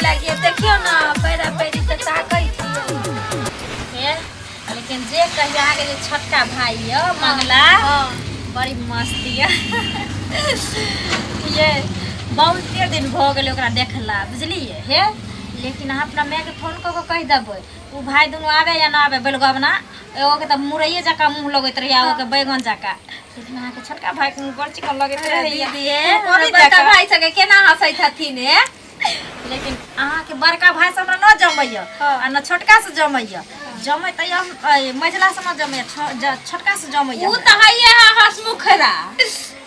लगी देखियो ना पैरा पैरी से ताकई थी लेकिन जे कहिया आगे जे छोटका भाई है मंगला बड़ी मस्ती है ये बहुत दिन भ गेल ओकरा देखला बुझलिए हे लेकिन अहाँ अपना माय के फोन क कह देबै उ भाई दुनू आवे या ना आवे बेलगवना एगो के त मुरैये जका मुंह लगैत रहिया एगो के बैगन जका लेकिन अहाँ के छोटका भाई के मुंह बड़ चिकन लगैत रहिया बड़का भाई सके केना हंसैत हथिन हे लेकिन अहाँ के बड़का भाई से हमरा न जमैया आ न छोटका से जमैया जमै त मझला से न जमैया छोटका से जमैया उ त हइए हसमुखरा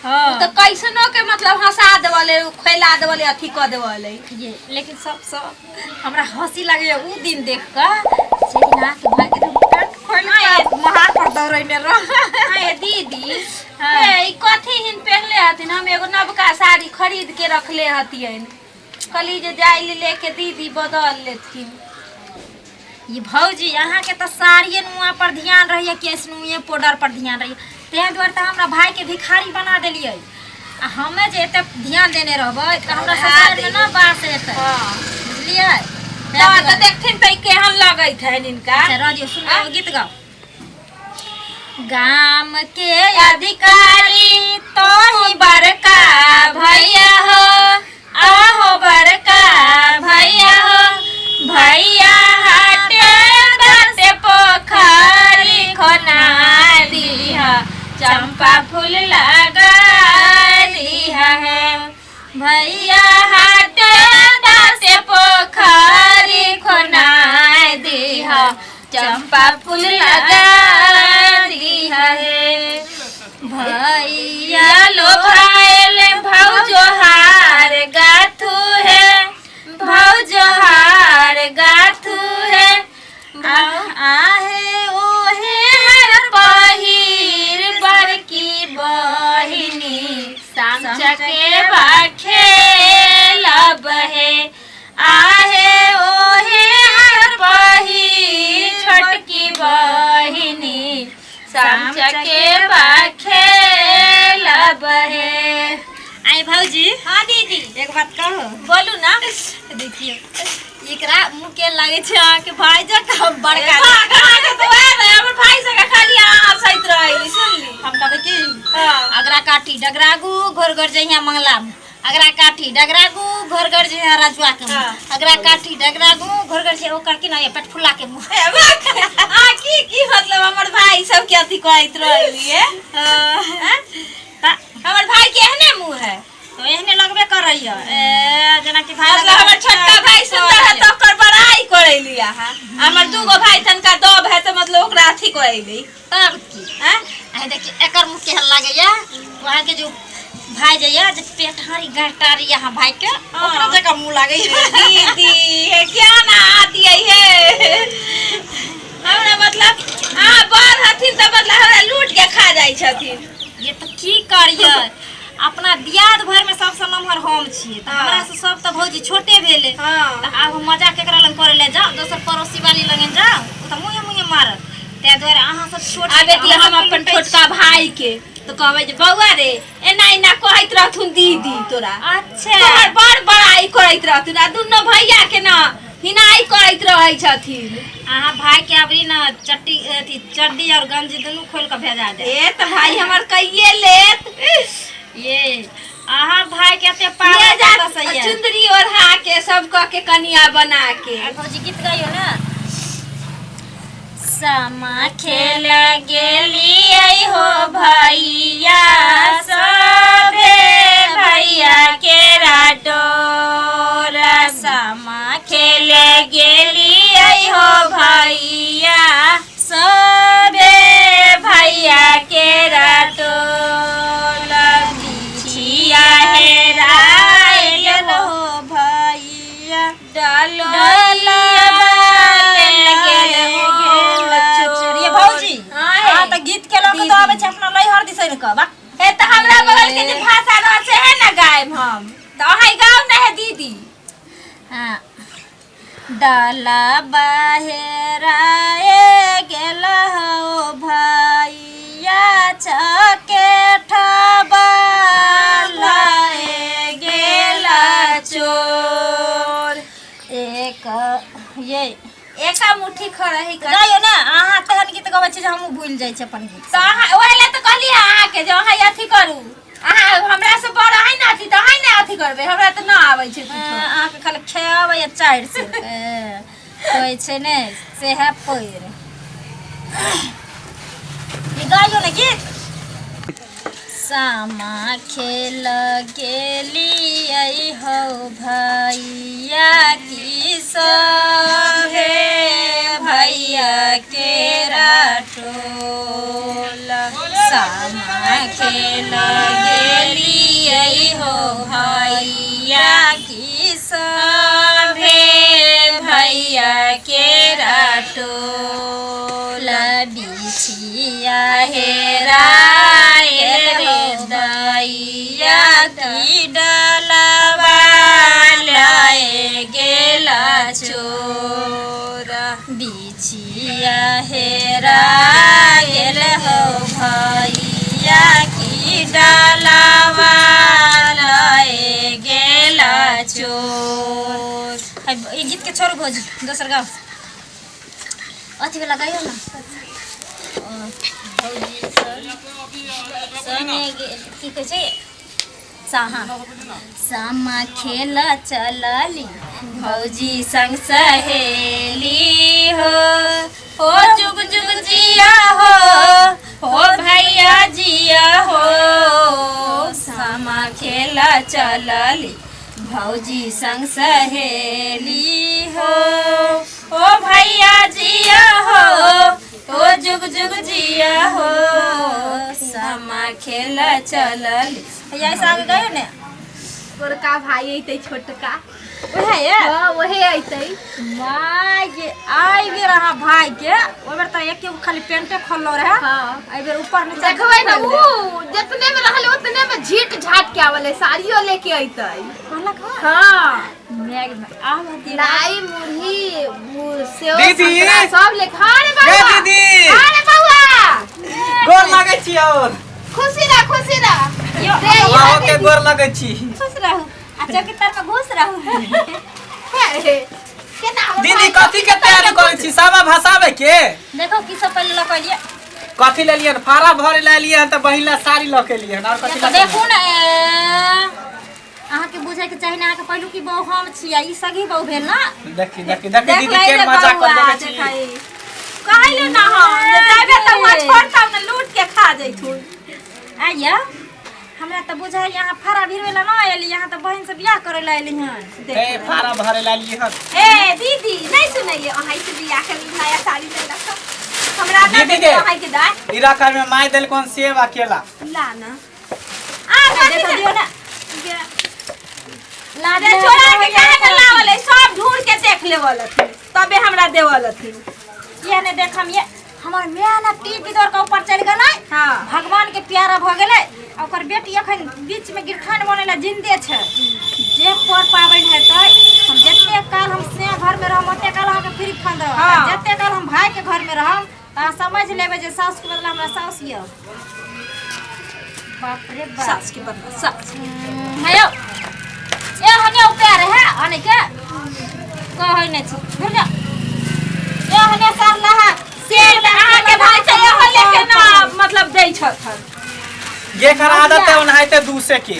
हां त कैसनो के मतलब हंसा देवले खैला देवले अथी क देवले ये लेकिन सब हमरा हंसी लागे उ दिन देख क लेकिन आ के भाई के पेट खोल महार पर दौड़ैने रह ए दीदी ए ई कथि हिन पहनले हथिन हम एगो नवका साड़ी खरीद के रखले हथिन कली जे जाई लेके दीदी बदल लेथिन ये भौजी यहाँ के तो साड़िए नुआ पर ध्यान रहिए केस नुए पाउडर पर ध्यान रहिए तें द्वारे तो हमरा भाई के भिखारी बना देलिए आ हमें जे एते ध्यान देने रहबै त हमरा ससुर में ना बास एते बुझलिए त देखथिन त केहन लगैत है इनका अच्छा राजियो सुनो गीत गाओ गाम के अधिकारी तो ही बड़का भैया हो आहो बड़का भैया हो भैया हाटे बाटे पोखरी खोना दिहा चंपा फूल लगा दिहा है भैया हाटे बाटे पोखरी खोना दिहा चंपा फूल लगा दिहा है भैया लो भाईल भौजो हार गाथू है भौजो हार गाथू है आहे ओहे हर पहिर बड़की बहिनी सामचा के बाखे लब है आहे ओहे हर पहिर छोटकी बहिनी सामचा के बाखे लब है आई भौजी हां दीदी एक बात कहो बोलू ना देखियो एकरा मुंह के लागे छै आ के भाई जका बड़का के तो हमर भाई से खाली हंसैत रहली सुनली हम कहबे कि अगरा काठी डगरागू घोरघर जइया मंगला अगरा काठी डगरागू घोरघर जइया राजवा के अगरा काठी डगरागू घोरघर से ओकर कि ना पेट फुला के मुंह आ की मतलब हमर भाई सब के अथी कहैत रहली है हमर भाई के एहने मुंह है तो एहने लगबे करैया जना कि भाई मतलब हमर छोटका भाई सुंदर है तो ओकर बड़ाई करैली हां हमर दूगो भाई तनका दब है तो मतलब ओकरा अथी करैली तब की हैं आ देखिए एकर मुंह केहन लागैया वहां के जो भाई जइया जे पेटहारी गाटारी यहां भाई के ओकरा जका मुंह लागैया दीदी हे क्या ना आती है हमरा मतलब बड़ हथिन त मतलब हमरा लूट के खा जाई छथिन ये तो की करिए अपना दियाद भर में सबसे नम्हर हम छी त हमरा से सब त भौजी छोटे भेले त आब मजाक केकरा लंग करे ले जाओ दोसर पड़ोसी वाली लंग जाओ त मुंहे मारत ते द्वारे अहाँ सब छोट आबे ती हम अपन छोटका भाई के तो कहबे जे बौआ रे एना कहैत रहथुन दीदी तोरा अच्छा तोहर बड़ बड़ाई करैत रहथुन आ दुनो भैया के ना हिनाई करैत रहै छथिन अहाँ भाई के अबरी ना चड्डी और गंजी दोनों खोल के भेजा दे ए त भाई हमर कइये लेत ये अहाँ भाई के ते पावे जाता सही है चुंदरी ओढ़ा के सब क के कनिया बना के भौजी गीत गाइयो ना समा खेल गेली आई हो भैया सबे भैया के राटोरा समा खेल गेली आई हो भैया सबे भैया के राटोरा बिछिया है रायल हो भैया डालो गीत के लोग तो आबे छ अपना लइहर दिसै न कहबा ए त हमरा बगल के जे भाषा रह से है ना गायब हम त अहाई गाव ना है दीदी हां डाला एका मुट्ठी खड़ा ही कर जाइयो ना अहाँ तहन गीत गबै छी जे हमहूँ भूलि जाइ छी अपन गीत तो ओहेला तो कहली अहाँ के जो अहाँ अथी करू अहाँ हमरा से बड़ है ना अथी तो है ना अथी करबे हमरा तो ना आबै छै अहाँके खाली खेबै चारि से कहै छै ने सेहे पैर गाइयो ना गीत सामा खेल गेलियै हो भैया की सहे भैया के टोल सामा खेल गेलियै हो भैया की सहे भैया के टोल बिछिया हेरा दैया की डलवा लाए गेला चोर बिछिया हेरा गेल हो भैया की डलवा लाए गेला चोर। ई गीत के छोड़ भोज दोसर गाँव अथी वाला गाइयो ना की कहै छै सामा खेल चलली भौजी संग सहेली हो जुग जुग जिया हो भैया जिया हो सामा खेल चलली भौजी संग सहेली हो भैया जिया हो जुग जुग जिया हो सामा खेल चलली भैया ऐसा आगे गए ने बड़का भाई अइतै छोटका ओहे ये हां ओहे अइतै माय के आई बेर अहाँ भाई के ओ बेर त एके खाली पेंटे खोललो रहे हां आई बेर ऊपर नीचे देखबै ना ऊ जितने में रहले उतने में झीट झाट के आवले साड़ियो लेके अइतै कहला का हां मैग में आमती लाई मुरही सेव दीदी सब ले खा रे बाबा ए दीदी अरे बाबा गोर लागै छी और खुशी रह यो बाबा के गोर लागै छी खुश रहू आ चौकीदार में घुस रहू केना दीदी कथी के तैयारी करै छी सामा भसावे के देखो की सब पहले लकलिए कथी ले लियन फारा भरे ले लियन त बहिला साड़ी ल के लियन और कथी ल देखू ना अहाँ के बुझे के चाहिए अहाँ के पहलू की बहु हम छिया ई सगी बहु भेल ना देखी देखी देखी दीदी के मजाक कर छी कहले ना हम जाबे त मछ छोड़ता न लूट के खा जइथु आइया हमरा त बुझाय यहाँ फारा भिरवेला ना आइली यहाँ त बहन से बियाह करे ला आइली हन ए फारा भरे ले लियन ए दीदी नहीं सुनैये अहाँ से बियाह के निभाया साड़ी ले रख हमरा ना दीदी दे अहाँ के दाय इरा कर में माय देल कोन सेब अकेला ला ना आ देखो दियो ना ला दे छोड़ा के काहे न लावले सब ढूंढ के देख लेवल थी तबे हमरा देवल थी ये ने देखम ये हमर मियां ना टीवी दौर के ऊपर चढ़ गेलै हां भगवान के प्यारा भ गेलै ओकर बेटी अखन बीच में गिरखान बनेला जिंदे छै जे पर पाबन हेतै हम जत्ते काल हम से घर में रहम ओते काल अहाँ के फ्री फंड रहम जत्ते काल हम भाई के घर में रहम त समझ लेबे जे सास के बदला हमरा सास ये बाप रे बाप सास के बदला सास हेयो ए हने ऊपर है आने के कहै नै छी घुर जा ए हने सार लहा सेब अहाँ के भाई से एहो लेके ना मतलब दै छथन ये कर आदत है उन्हाइते दूसरे के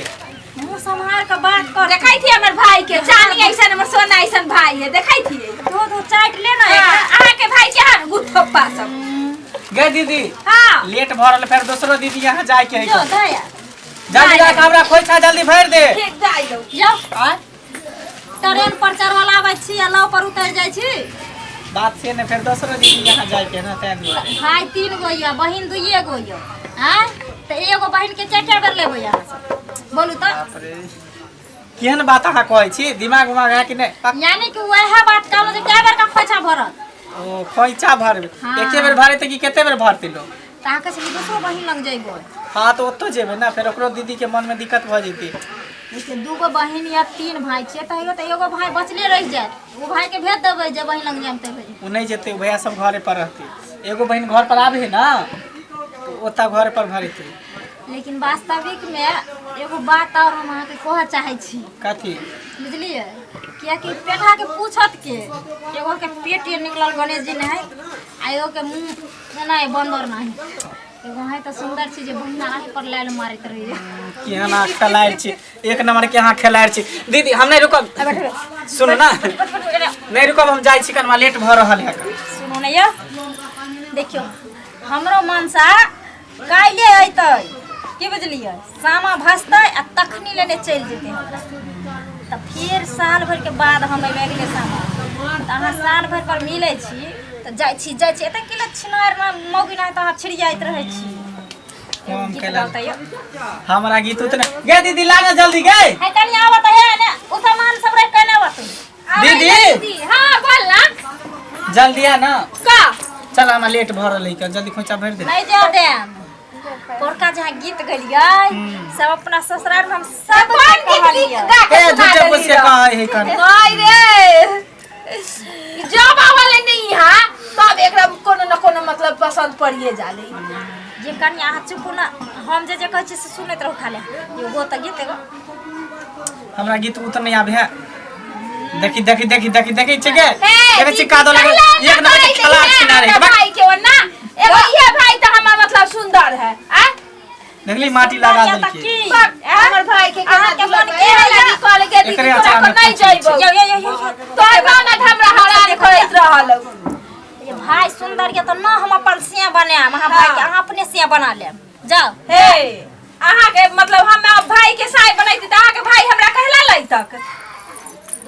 मुंह संभाल के बात कर देखै थी हमर भाई के चांदी ऐसन हमर सोना ऐसन भाई है देखै थी दो चाट ले ना अहाँ के भाई के हां गुठप्पा सब गे दीदी हां लेट भरल फिर दूसरो दीदी यहाँ जाए के जो है दया जल्दी जा हमरा खोइछा जल्दी भर दे ठीक दाई लो जाओ ट्रेन पर चढ़वला आबै छी आ नाव पर उतर जाइ छी बात से ने फिर दूसरो दीदी यहाँ जाए के ना तैन भाई 3 गो या बहिन 2 गो या हैं त एगो बहिन के चाटा बेर लेबै यहाँ से बोलू त केहन बात अहाँ कहै छी दिमाग उमाग है कि नहीं यानी कि वह बात कहलो जे कै बेर का खोइछा भरत ओ खोइछा भरबे हाँ। एके बेर भरे त कि केते बेर भरते लो ताहा के से दूसरो बहिन लग जइबो हाँ तो ओतो जेबे ना फिर ओकरो दीदी के मन में दिक्कत भ जेती जैसे 2 गो बहिन या 3 भाई छै त एगो भाई बचले रह जात वो भाई के भेज देबै जे बहिन लग जामते भेज उ नहीं जेते भैया सब घरे पर रहते एगो बहन घर पर आवे है ना तो ओता घर पर भरते लेकिन वास्तविक में एगो बात और हम अहाँ के कहऽ चाहे छी कथी बुझलिए किया कि पेठा के पूछत के एगो के पेट ये निकलल गणेश जी ने है आ एगो के मुंह नहीं बंदर नहीं एगो है तो सुंदर चीज बहिना आही पर लाल मारत रही केहना खेलाड़ छी एक नंबर के यहाँ खेलाड़ छी दीदी हम नहीं रुकब सुनो ना नहीं रुकब हम जाई छी कनमा लेट भ रहल है सुनो ना ये देखियो हमरो मनसा काइले अइतै की बुझलिए सामा भसतै आ तखनी लेने चल जेतै हमरा त फिर साल भर के बाद हम अगले सामा त अहाँ साल भर पर मिलै छी त जाइ छी एतऽ के छिनार ना मौगी ना त अहाँ छिड़ियाइत रहै छी हम गीत केला गाउतै हमरा गीत उतना गे दीदी लाना जल्दी गे है कनी आवत है ने उ सामान सब रख के ने आवत दीदी हां बोल ना जल्दी आ ना का चल हमरा लेट भ रहल है जल्दी खोचा भर दे नहीं जा दे पोरका जहाँ गीत गलियै सब अपना ससुराल में हम सब कहलियै ए झूठे पूछ के कहे है कर नहीं रे जब वाले नहीं हां तब एकरा कोनो न कोनो मतलब पसंद पड़िए जाले जे कन्या अहाँ चुप ना हम जे कहै छी से सुनैत रहू खाले एगो त गीत एगो हमरा गीत उतर नहीं आबे है देखी छै गे एके चिका दो लगे एक नंबर के खेला छिना रे भाई के वना एगो ये भाई त हमर मतलब सुंदर है आ देखली माटी लगा देलके हमर भाई के केना के मन के लगी कॉल के दी एकरे तोरा अचानक नहीं जइबो तोर गाना हमरा हरान करैत रहल ये भाई सुंदर के तो ना हम अपन सिया बनाम अहाँ भाई के अहाँ अपने सिया बना लेब जाओ हे अहाँ के मतलब हम भाई के साय बनैती त अहाँ के भाई हमरा कहला लै तक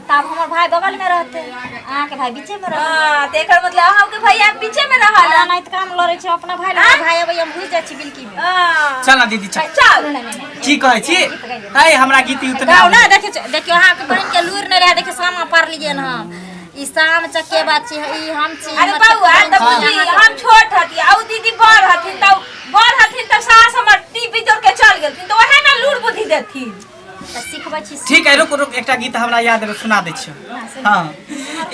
तब हमर भाई बगल में रहते अहाँ के भाई बीचे में रहते हां त एकर मतलब अहाँ के भैया पीछे में रहल हां नहीं त काम लड़ै छै अपना भाई लगे भाई अब हम भूल जाइ छी बिल्की में हां चल ना दीदी चल चल की कहै छी है हमरा गीत उतना गाओ ना देखियो अहाँ के बहन के लूर नहीं रहे देखियो सामा पार लिए ना ई शाम चके बात छी ई हम छी अरे बउआ त बुझी हम छोट हती आ दीदी बड़ हथिन त सास हमर टीवी जोर के चल गेलथिन त ओहे ना लूर बुद्धि देथिन त सिखबै छी ठीक है रुक एकटा गीत हमरा याद है सुना दै छियो हां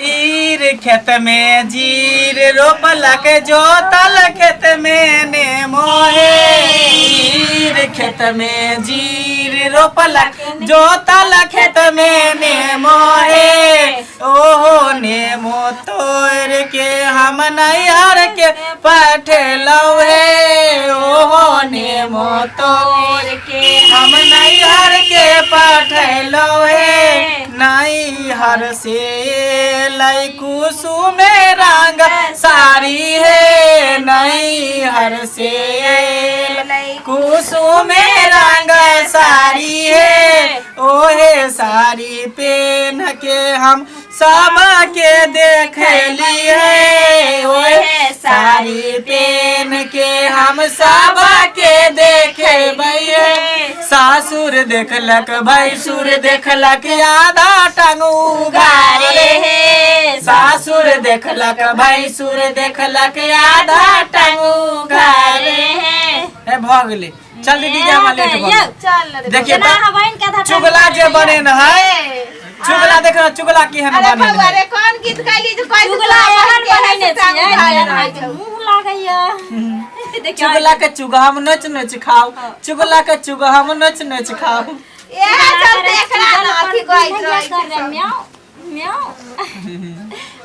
ईर खेत में जीर रोपलक जोतल खेत में ने मोहे ईर खेत में जीर रोपलक जोतल खेत में ने मोहे ओहो नेमो तोड़ के हम नैहर के पठलौ हे ओहो नेमो तोड़ के हम नैहर के पठलौ हे नैहर से लै कुसुम रंग साड़ी है नैहर से कुसुम रंग साड़ी है ओहे साड़ी पहन के हम सब के देखली है ओहे साड़ी पहन के हम सब के देखबै सासुर देखलक भैसुर देखलक आधा टंगू गारे हे सासुर देखलक भैसुर देखलक आधा टंगू गारे हे भ गेलै चल दीदी जा हम लेट भ चल देखिए ना हवाइन के आधा चुगला जे बने न है चुगला देख चुगला की है अरे बने बउआ रे कोन गीत गाइली जो कहि चुगला एहन बनेने छियै मुंह लागैया देखियो चुगला के चुगा हम नच खाओ चुगला के चुगा हम नच खाओ ए चल देखला ना अथी गइत रही म्याऊ म्याऊ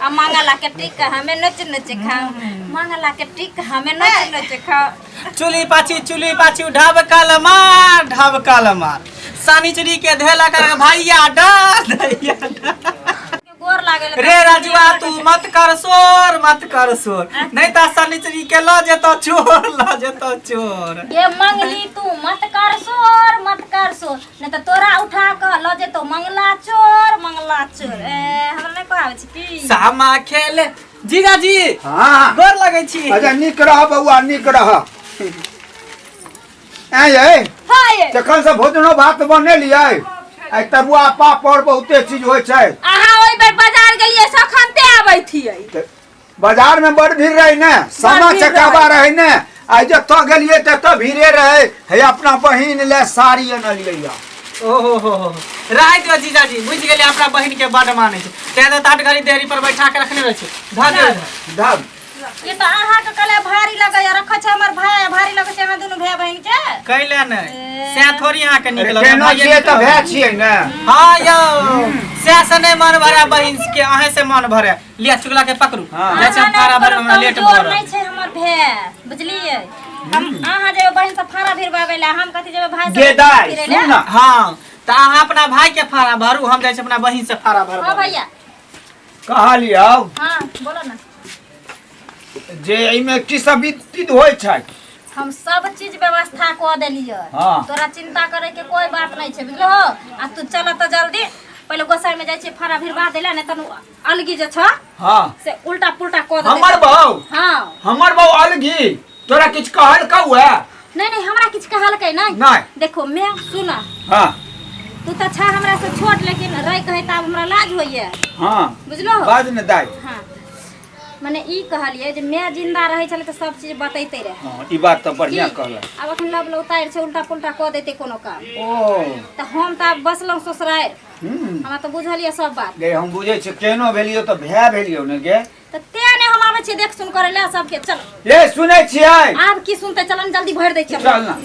आ मंगला के टिक हमें नच खाओ मंगला के टिक हमें नच खाओ चुली पाछी ढबकल मार सानी चुरी के धेला कर भैया डाल दैया गोर लागल रे राजुआ तू मत कर शोर नहीं त सनिचरी के ल जेतो चोर ये मंगली तू मत कर शोर नहीं तो तोरा उठा के ल जेतो मंगला चोर ए हमरा नहीं कहै छी की सामा खेले जीजाजी हां गोर लगै छी अच्छा निक रह बउआ निक रह ए हाय तखन से भोजनो भात बने लियै आई तरुआ पापड़ बहुते चीज होय छै अहाँ ओइ बेर बाजार गेलियै सखनते आबै थियै बाजार में बड़ भीड़ रही ने सामा भीड़ चकाबा रहे ने आई जत गेलियै तत भीड़े रहे हे अपना बहिन ले साड़ी अनलियै ओहो राय दियो जीजाजी बुझ गेलियै अपना बहिन के बड मानै छै ते त ताट घड़ी देरी पर बैठा के रखने रहे छै ध धब ये तो अहाँ के कले भारी लगे रख छ हमर भाई भारी लगे छ अहाँ दुनु भाई बहिन के कैले नहीं से थोड़ी अहाँ के निकल केना छियै त भए छियै ने हां यौ से नहीं मन भरे बहिन के अहे से मन भरे लिया चुगला के पकड़ू जैसे फारा भर में लेट भर नहीं छै हमर भाई बुझलिए हम अहाँ जे बहिन से फारा भिरबाबे ला हम कथि जेबे भाई से गेदाई सुन ना हां त अहाँ अपना भाई के फारा भरू हम जाय छै अपना बहिन से फारा भरबा हां भैया कहलियौ हां बोलो ना जे एमे की सब विधि होय छै हम सब चीज व्यवस्था क देलिए हाँ। तोरा चिंता करे के कोई बात नहीं छै बुझलो आ तू चल त जल्दी पहले गोसाई में जाय छै फारा भिरबा देला ने तनु अलगी जे छ हां से उल्टा पुल्टा क दे हमर बहू हां हमर बहू अलगी तोरा किछ कहल कौआ नहीं हमरा किछ कहलकै नहीं नहीं देखो मैं सुना हां तू तो छा हमरा से छोट लेकिन रह कहे त हमरा लाज होइए हां बुझलो बाज न दाई हां माने ई कहलिए जे मैं जिंदा रहे छले त सब चीज बतैते रहे हां ई बात त बढ़िया कहला अब अखन लब उतार छै उल्टा पुल्टा क देते कोनो काम ओ त हम त बसलौ ससुराल हमरा त बुझलिए सब बात गे हम बुझै छी केनो भेलियो त भए भेलियो ने गे त ते ने हम आबै छी देख सुन करे ले सबके चल ये सुनै छियै आब की सुनते चलन जल्दी भर दै छी चल ना